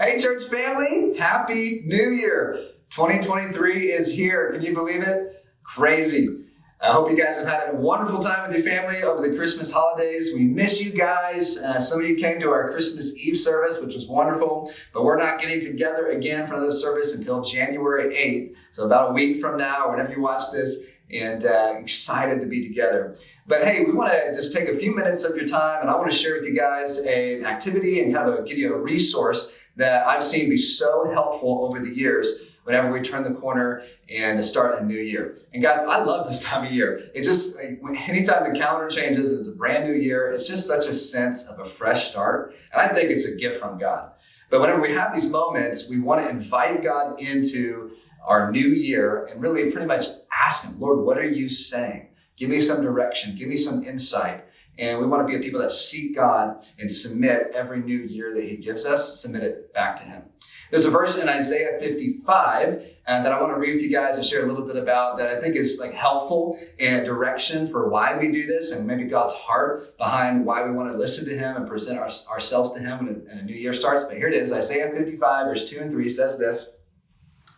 Hey, church family, Happy New Year. 2023 is here. Can you believe it? Crazy. I hope you guys have had a wonderful time with your family over the Christmas holidays. We miss you guys. Some of you came to our Christmas Eve service, which was wonderful, but we're not getting together again for another service until January 8th. So about a week from now, whenever you watch this, and excited to be together. But hey, we want to just take a few minutes of your time, and I want to share with you guys an activity and kind of give you a resource that I've seen be so helpful over the years whenever we turn the corner and start a new year. And guys, I love this time of year. It just, anytime the calendar changes, it's a brand new year, it's just such a sense of a fresh start. And I think it's a gift from God. But whenever we have these moments, we want to invite God into our new year and really pretty much ask him, Lord, what are you saying? Give me some direction, give me some insight. And we want to be a people that seek God and submit every new year that he gives us, submit it back to him. There's a verse in Isaiah 55 that I want to read with you guys and share a little bit about that I think is helpful and direction for why we do this and maybe God's heart behind why we want to listen to him and present ourselves to him when a new year starts. But here it is, Isaiah 55 verse 2 and 3 says this: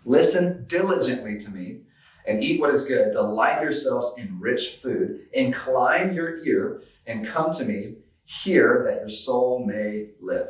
Listen diligently to me and eat what is good. Delight yourselves in rich food. Incline your ear and come to me. Hear that your soul may live.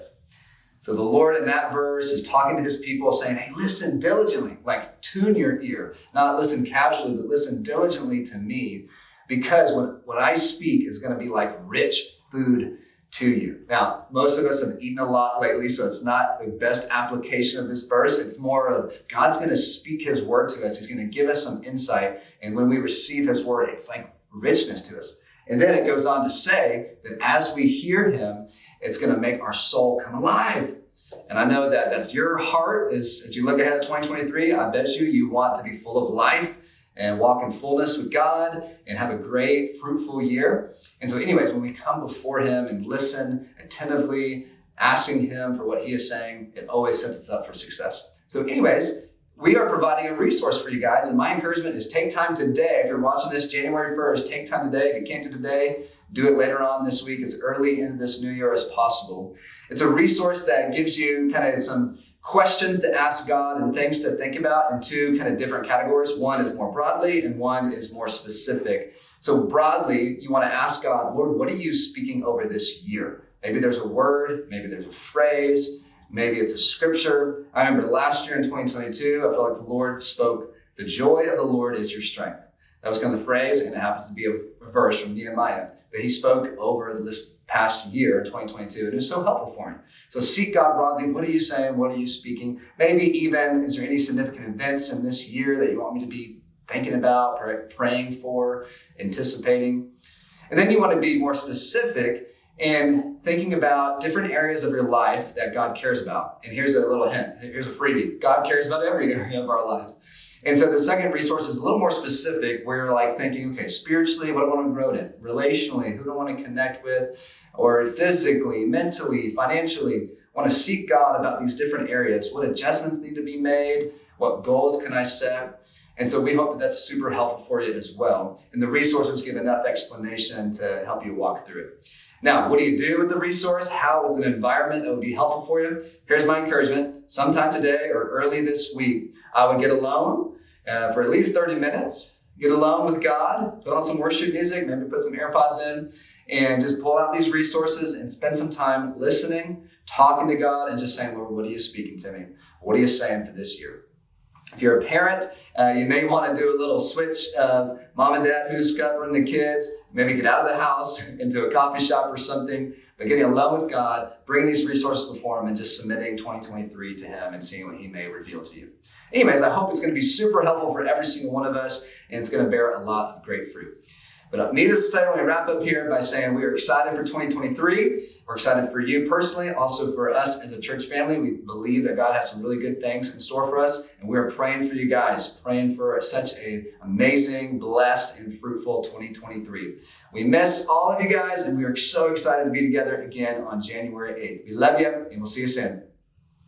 So the Lord in that verse is talking to his people saying, hey, listen diligently, tune your ear. Not listen casually, but listen diligently to me, because what I speak is going to be like rich food to you. Now, most of us have eaten a lot lately, so it's not the best application of this verse. It's more of God's going to speak his word to us. He's going to give us some insight. And when we receive his word, it's like richness to us. And then it goes on to say that as we hear him, it's going to make our soul come alive. And I know that that's your heart as you look ahead at 2023. I bet you want to be full of life and walk in fullness with God and have a great, fruitful year. And so anyways, when we come before him and listen attentively, asking him for what he is saying, it always sets us up for success. So anyways, we are providing a resource for you guys. And my encouragement is take time today. If you're watching this January 1st, take time today. If you can't do today, do it later on this week, as early into this new year as possible. It's a resource that gives you kind of some questions to ask God and things to think about in two kind of different categories. One is more broadly and one is more specific. So broadly, you want to ask God, Lord, what are you speaking over this year? Maybe there's a word, maybe there's a phrase, maybe it's a scripture. I remember last year in 2022, I felt like the Lord spoke, the joy of the Lord is your strength. That was kind of the phrase, and it happens to be a verse from Nehemiah that he spoke over this past year, 2022, and it was so helpful for me. So seek God broadly. What are you saying? What are you speaking? Maybe even, is there any significant events in this year that you want me to be thinking about, praying for, anticipating? And then you want to be more specific in thinking about different areas of your life that God cares about. And here's a little hint. Here's a freebie. God cares about every area of our life. And so the second resource is a little more specific, where you're thinking, okay, spiritually, what do I want to grow in? Relationally, who do I want to connect with? Or physically, mentally, financially, I want to seek God about these different areas. What adjustments need to be made? What goals can I set? And so we hope that that's super helpful for you as well. And the resources give enough explanation to help you walk through it. Now, what do you do with the resource? How is an environment that would be helpful for you? Here's my encouragement. Sometime today or early this week, I would get alone for at least 30 minutes. Get alone with God, put on some worship music, maybe put some AirPods in, and just pull out these resources and spend some time listening, talking to God, and just saying, Lord, what are you speaking to me? What are you saying for this year? If you're a parent, you may want to do a little switch of mom and dad who's covering the kids, maybe get out of the house into a coffee shop or something, but getting alone with God, bringing these resources before him and just submitting 2023 to him and seeing what he may reveal to you. Anyways, I hope it's going to be super helpful for every single one of us, and it's going to bear a lot of great fruit. But needless to say, let me wrap up here by saying we are excited for 2023. We're excited for you personally, also for us as a church family. We believe that God has some really good things in store for us, and we are praying for you guys, praying for such an amazing, blessed, and fruitful 2023. We miss all of you guys, and we are so excited to be together again on January 8th. We love you, and we'll see you soon.